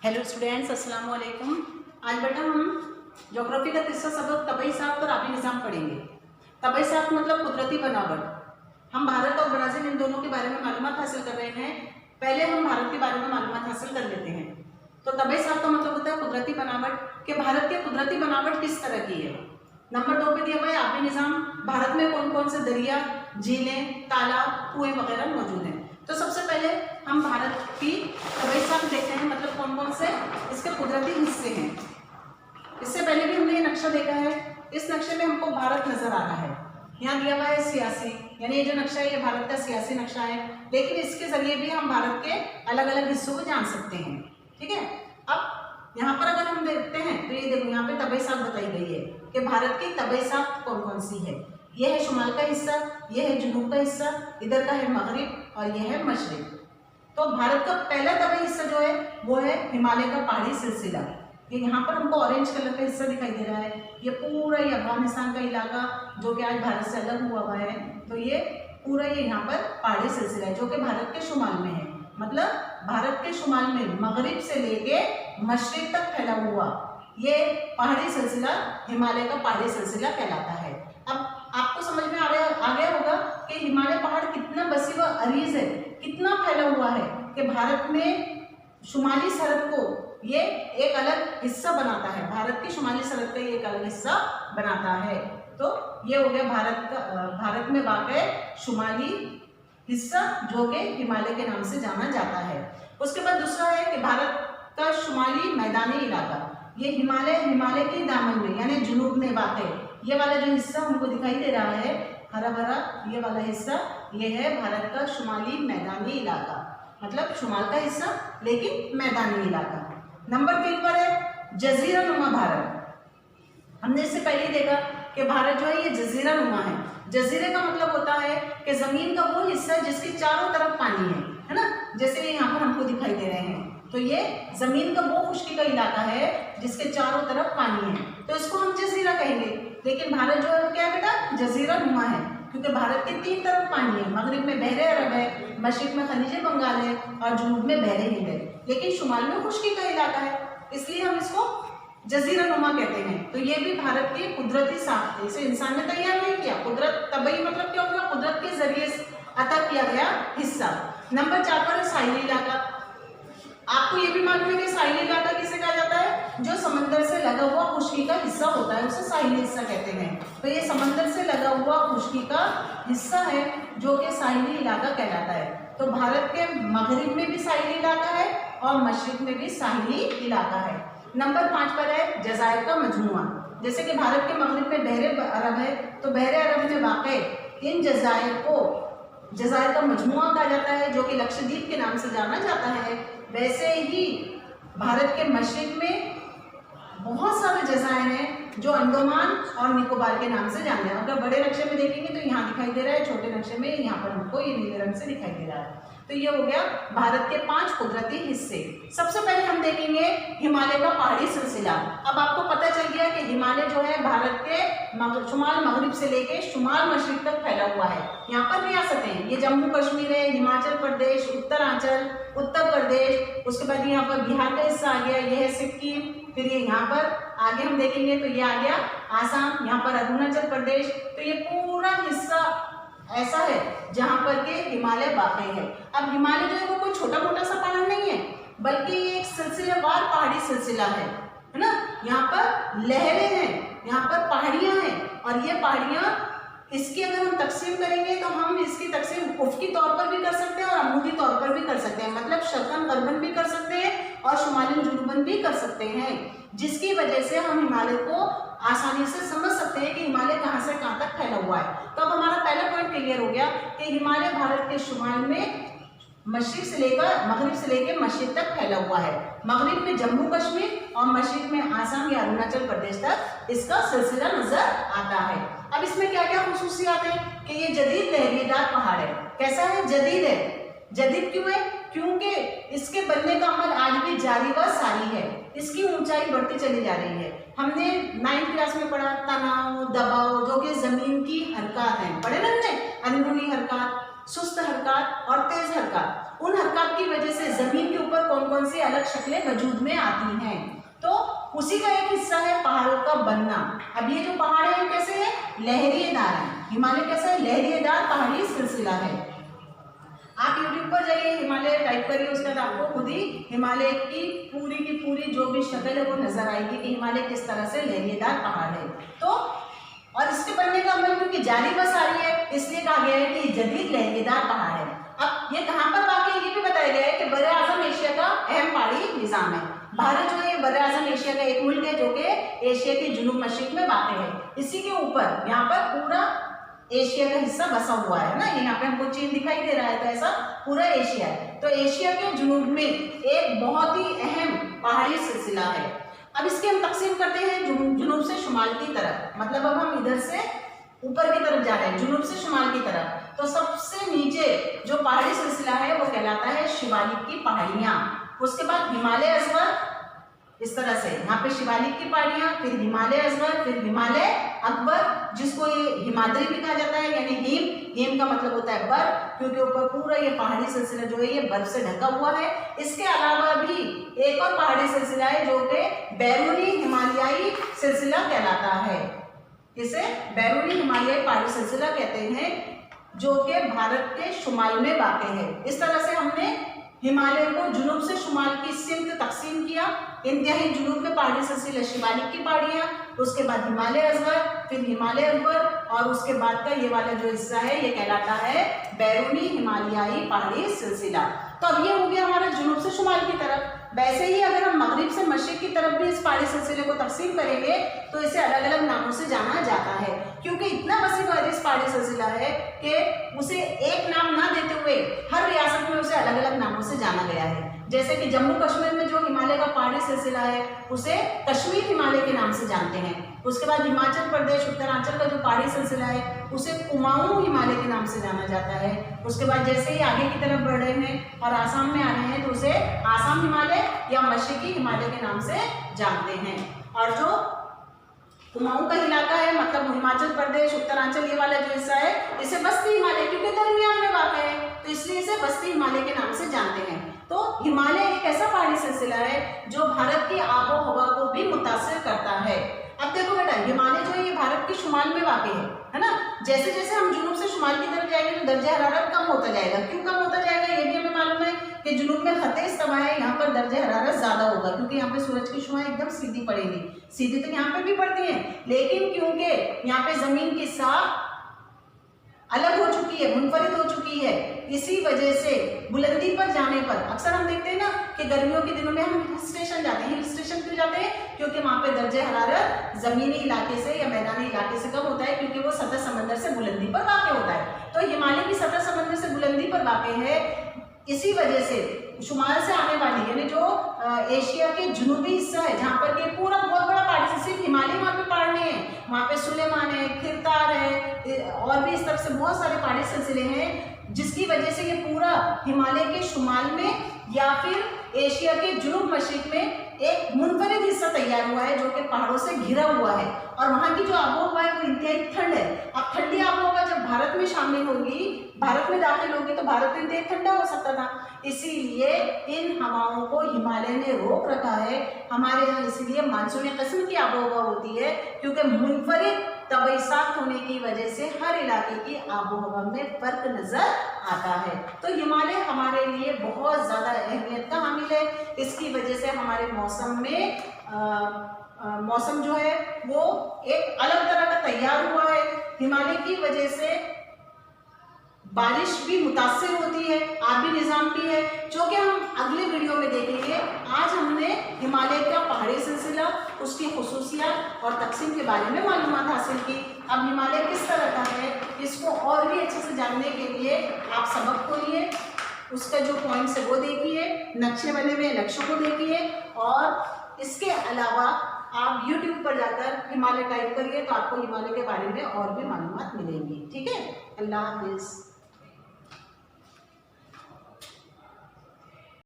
Hello students, अस्सलाम वालेकुम। आज बेटा हम ज्योग्राफी का तीसरा सबक तबई साख्त और आबी निज़ाम पढ़ेंगे। तबई साख्त मतलब कुदरती बनावट। हम भारत और ब्राज़ील इन दोनों के बारे में मालूमात हासिल कर रहे हैं। पहले हम भारत के बारे में मालूमात हासिल कर लेते हैं। तो तबई साख्त का मतलब होता है कुदरती बनावट, कि भारत की कुदरती बनावट किस तरह की है। नंबर 2 पे दिया हुआ है आबी निज़ाम, भारत में कौन कौन से दरिया, झीलें, तालाब, कुएं वगैरह मौजूद हैं। तो सबसे पहले हम भारत की तबई साख्त देखते हैं, मतलब कौन कौन से इसके कुदरती हिस्से हैं। इससे पहले भी हमने ये नक्शा देखा है। इस नक्शे में हमको भारत नजर आ रहा है। यहाँ दिया हुआ है सियासी, यानी ये जो नक्शा है ये भारत का सियासी नक्शा है, लेकिन इसके जरिए भी हम भारत के अलग अलग हिस्सों को जान सकते हैं। ठीक है, अब यहाँ पर अगर हम देखते हैं तो ये देखो यहाँ पे तबई साख्त बताई गई है कि भारत की तबई साख्त कौन कौन सी है। ये है शुमाल का हिस्सा, ये है जुनूब का हिस्सा, इधर का है मगरिब और ये है मशरिक। तो भारत का पहला तबई हिस्सा जो है वो है हिमालय का पहाड़ी सिलसिला। ये यहाँ पर हमको ऑरेंज कलर का हिस्सा दिखाई दे रहा है। ये पूरा ये अफगानिस्तान का इलाका जो कि आज भारत से अलग हुआ है, तो ये पूरा ये यहाँ पर पहाड़ी सिलसिला है जो कि भारत के शुमाल में है। मतलब भारत के शुमाल में मगरिब से लेके मशरिक तक फैला हुआ ये पहाड़ी सिलसिला हिमालय का पहाड़ी सिलसिला कहलाता है। अब आपको समझ में आ गया होगा कि हिमालय पहाड़ कितना वसी व अरीज है, कितना फैला हुआ है कि भारत में शुमाली सरहद को ये एक अलग हिस्सा बनाता है। भारत की शुमाली सरहद का ये एक अलग हिस्सा बनाता है। तो ये हो गया भारत में वाक़ शुमाली हिस्सा जो कि हिमालय के नाम से जाना जाता है। उसके बाद दूसरा है कि भारत का शुमाली मैदानी इलाका, ये हिमालय के दामन में यानी जुनूब में वाक़ ये वाला जो हिस्सा हमको दिखाई दे रहा है हरा भरा, ये वाला हिस्सा ये है भारत का शुमाली मैदानी इलाका, मतलब शुमाल का हिस्सा लेकिन मैदानी इलाका। नंबर 3 पर है जजीरा नुमा भारत। हमने इससे पहले देखा कि भारत जो है ये जजीरा नुमा है। जजीरे का मतलब होता है कि जमीन का वो हिस्सा जिसके चारों तरफ पानी है ना, जैसे यहाँ पर हमको दिखाई दे रहे हैं। तो ये जमीन का वो खुश्की का इलाका है जिसके चारों तरफ पानी है, तो इसको हम जजीरा कहेंगे। लेकिन भारत जो है क्या है बेटा, जजीरा नुमा है, क्योंकि भारत के 3 तरफ पानी है। मगरिब में बहरे अरब है, मशरिक में खलीज बंगाल है और जुनूब में बहरे हिंद है, लेकिन शुमाल में खुश्की का इलाका है, इसलिए हम इसको जजीरा नुमा कहते हैं। तो ये भी भारत की कुदरती साख्त है, इसे इंसान ने तैयार नहीं किया। कुदरत तबई मतलब क्या होगा, कुदरत के जरिए अता किया गया हिस्सा। नंबर 4 पर साहिली इलाका। आपको ये भी मालूम है कि साहिली इलाका किसे कहा जाता है, जो समंदर से लगा हुआ खुश्की का हिस्सा होता है उसे साहिली हिस्सा कहते हैं। तो ये समंदर से लगा हुआ खुश्की का हिस्सा है जो कि साहिली इलाका कहलाता है। तो भारत के मगरिब में भी साहिली इलाका है और मशरिक में भी साहिली इलाका है। नंबर 5 पर है जज़ायर का मजमुआ। जैसे कि भारत के मगरिब में बहरे अरब है, तो बहरे अरब में वाक़ इन जज़ायर को जज़ायर का मजमुआ कहा जाता है जो कि लक्षद्वीप के नाम से जाना जाता है। वैसे ही भारत के मशरिक में बहुत सारे जज़ायर हैं जो अंडमान और निकोबार के नाम से जाने हैं। अगर बड़े नक्शे में देखेंगे तो यहाँ दिखाई दे रहा है, छोटे नक्शे में यहाँ पर हमको ये नीले रंग से दिखाई दे रहा है। तो ये हो गया भारत के 5 कुदरती हिस्से। सबसे पहले हम देखेंगे हिमालय का पहाड़ी सिलसिला। अब आपको पता चल गया कि हिमालय जो है भारत के शुमाल मगरिब से लेके शुमाल मशरिक तक फैला हुआ है। यहाँ पर रियासतें हैं, ये जम्मू कश्मीर है, हिमाचल प्रदेश, उत्तरांचल, उत्तर प्रदेश, उसके बाद यहाँ पर बिहार का हिस्सा आ गया, ये है सिक्किम, फिर ये यहाँ पर आगे हम देखेंगे तो ये आ गया आसाम, यहाँ पर अरुणाचल प्रदेश। तो ये पूरा हिस्सा ऐसा है जहाँ पर के हिमालय वाक़ है। अब हिमालय जो है वो कोई छोटा मोटा सा पहाड़ नहीं है, बल्कि ये एक सिलसिलेवार पहाड़ी सिलसिला है ना। यहाँ पर लहरें हैं, यहाँ पर पहाड़ियाँ हैं, और ये पहाड़ियाँ इसकी अगर हम तकसीम करेंगे तो हम इसकी तकसीम उफ़क़ी तौर पर भी कर सकते हैं और अमूदी तौर पर भी कर सकते हैं, मतलब शर्क़न ग़र्बन भी कर सकते हैं और शुमालन जुनूबन भी कर सकते हैं, जिसकी वजह से हम हिमालय को आसानी से समझ सकते हैं कि हिमालय कहाँ से कहाँ तक फैला हुआ है। तो अब हमारा पहला पॉइंट क्लियर हो गया कि हिमालय भारत के शुमाल में मशरिक से लेकर मगरिब से लेकर मशरिक तक फैला हुआ है। मगरिब में जम्मू कश्मीर और मशरिक में आसाम या अरुणाचल प्रदेश तक इसका सिलसिला नजर आता है। अब इसमें क्या क्या खुसूसियात है कि ये जदीद लहरीदार पहाड़ है। कैसा है, जदीद है। जदीद क्यों है, क्योंकि इसके बनने का अमल आज भी जारी व सारी है, इसकी ऊंचाई बढ़ती चली जा रही है। हमने 9th क्लास में पढ़ा तनाव दबाव जो कि जमीन की हरकत है, पढ़े ना हमने, अंदरूनी हरकत, सुस्त हरकत और तेज हरकत। उन हरकत की वजह से जमीन के ऊपर कौन कौन सी अलग शक्लें वजूद में आती हैं। तो उसी का एक हिस्सा है पहाड़ों का बनना। अब ये जो पहाड़ है कैसे है, लहरिएदार है। हिमालय कैसा है, लहरिएदार पहाड़ी सिलसिला है। आप यूट्यूब पर जाइए, हिमालय टाइप करिए, उसके बाद आपको खुद ही हिमालय की पूरी जो भी शक्ल है वो नजर आएगी कि हिमालय किस तरह से लहरिएदार पहाड़ है। तो और इसके बनने का अमल क्योंकि जारी बस आ रही है इसलिए कहा गया है कि जदीद लहरिएदार पहाड़ है। अब ये कहाँ पर वाक़ है ये भी बताया गया है कि बर्रे आज़म एशिया का अहम पहाड़ी निज़ाम है। भारत जो है बर्रे आज़म एशिया का एक मुल्क है जो कि एशिया के जुनूब मशरिक में वाक़ है। इसी के ऊपर यहाँ पर पूरा एशिया का हिस्सा बसा हुआ है ना, यहाँ पे हमको चीन दिखाई दे रहा है, तो ऐसा पूरा एशिया है। तो एशिया के जुनूब में एक बहुत ही अहम पहाड़ी सिलसिला है। अब इसके हम तकसीम करते हैं जुनूब से शुमाल की तरफ, मतलब अब हम इधर से ऊपर की तरफ जा रहे हैं, जुनूब से शुमाल की तरफ। तो सबसे नीचे जो पहाड़ी सिलसिला है वो कहलाता है शिवालिक की पहाड़ियाँ। उसके बाद हिमालय असगर, इस तरह से यहाँ पे शिवालिक की पहाड़ियाँ, फिर हिमालय असगर, फिर हिमालय अकबर, जिसको ये हिमाद्री भी कहा जाता है, यानी हिम का मतलब होता है बर्फ, क्योंकि ऊपर पूरा ये पहाड़ी सिलसिला जो है ये बर्फ से ढका हुआ है। इसके अलावा भी एक और पहाड़ी सिलसिला है जो कि बैरूनी हिमालयाई सिलसिला कहलाता है। इसे बैरूनी हिमालयाई पहाड़ी सिलसिला कहते हैं, जो कि भारत के शुमाल में वाक़ है। इस तरह से हमने हिमालय को जुनूब से शुमाल की सिमत तकसीम किया। इंतहाई जुनूब में पहाड़ी सिलसिला शिवालिक की पहाड़ियाँ, उसके बाद हिमालय असगर, फिर हिमालय अकबर, और उसके बाद का ये वाला जो हिस्सा है ये कहलाता है बैरूनी हिमालयाई पहाड़ी सिलसिला। तो अब ये हो गया हमारा जुनूब से शुमाल की तरफ। वैसे ही अगर हम मगरिब से मशरिक की तरफ भी इस पहाड़ी सिलसिले को तकसीम करेंगे तो इसे अलग अलग नामों से जाना जाता है, क्योंकि इतना वसीअ इस पहाड़ी सिलसिला है कि उसे एक नाम ना देते हुए हर रियासत में उसे अलग अलग नामों से जाना गया है। जैसे कि जम्मू कश्मीर में जो हिमालय का पहाड़ी सिलसिला है उसे कश्मीर हिमालय के नाम से जानते हैं। उसके बाद हिमाचल प्रदेश उत्तरांचल का जो पहाड़ी सिलसिला है उसे कुमाऊं हिमालय के नाम से जाना जाता है। उसके बाद जैसे ही आगे की तरफ बढ़ रहे हैं और आसाम में आ रहे हैं तो उसे आसाम हिमालय या मशरिकी हिमालय के नाम से जानते हैं। और जो कुमाऊं का इलाका है, मतलब हिमाचल प्रदेश उत्तरांचल ये वाला जो हिस्सा है, इसे बस्ती हिमालय, क्योंकि दरमियान में वाक़ है तो इसलिए इसे बस्ती हिमालय के नाम से जानते हैं। तो हिमालय एक ऐसा पहाड़ी सिलसिला है जो भारत की आबो हवा को भी मुतासिर करता है। अब देखो बेटा, हिमालय जो है ये भारत के शुमाल में वाक़ है ना। जैसे जैसे हम जुनूब से शुमाल की तरफ जाएंगे तो दर्जा हरारत कम होता जाएगा। क्यों कम होता जाएगा ये भी हमें मालूम है कि जुनूब में खते इस्तवा है, यहाँ पर दर्जा हरारत ज़्यादा होगा, क्योंकि यहाँ पे सूरज की शुआएं एकदम सीधी पड़ेगी। सीधी तो यहाँ पे भी पड़ती है, लेकिन क्योंकि यहाँ पे ज़मीन की साख अलग हो चुकी है, मुनफरिद हो चुकी है, इसी वजह से बुलंदी पर जाने पर अक्सर हम देखते हैं ना कि गर्मियों के दिनों में हम हिल स्टेशन जाते हैं। हिल स्टेशन क्यों जाते हैं? क्योंकि वहाँ पे दर्जे हरारत जमीनी इलाके से या मैदानी इलाके से कम होता है, क्योंकि वो सतह समंदर से बुलंदी पर वाक़ होता है। तो हिमालय की सतह समंदर से बुलंदी पर वाक़ है, इसी वजह से शुमाल से आने वाली यानी जो एशिया के जुनूबी हिस्सा है जहाँ पर के पूरा बहुत बड़ा पहाड़ी से सिर्फ हिमालय वहाँ पे पहाड़ नहीं है, वहाँ पे सुलेमान है, खिरतार है, और भी इस तरफ से बहुत सारे पहाड़ी सिलसिले हैं, जिसकी वजह से ये पूरा हिमालय के शुमाल में या फिर एशिया के जुनूब मशरिक में एक मुनफरिद हिस्सा तैयार हुआ है जो कि पहाड़ों से घिरा हुआ है। और वहाँ की जो आबोहवा है वो इंतहाई ठंड है। अब ठंडी आबोहवा जब भारत में शामिल होगी, भारत में दाखिल होगी, तो भारत में इंतहाई ठंडा हो सकता था, इसीलिए इन हवाओं को हिमालय ने रोक रखा है। हमारे यहाँ इसीलिए मानसूनी किस्म की आबोहवा होती है, क्योंकि मुनफरिद तबैसात होने की वजह से हर इलाके की आबोहवा में फर्क नजर आता है। तो हिमालय हमारे लिए बहुत ज़्यादा अहमियत का हामिल है। इसकी वजह से हमारे मौसम में मौसम जो है वो एक अलग तरह का तैयार हुआ है। हिमालय की वजह से बारिश भी मुतासिर होती है, आबी निज़ाम भी है, जो कि हम अगले वीडियो में देखेंगे। आज हमने हिमालय का पहाड़ी सिलसिला, उसकी खुसूसियात और तकसीम के बारे में मालूमात हासिल की। अब हिमालय किस तरह का है, इसको और भी अच्छे से जानने के लिए आप सबक खोलिए, उसका जो पॉइंट्स है वो देखिए, नक्शे बने हुए नक्शों को देखिए, और इसके अलावा आप YouTube पर जाकर हिमालय टाइप करिए तो आपको हिमालय के बारे में और भी मालूमात मिलेंगी। ठीक है, अल्लाह हाफिज़।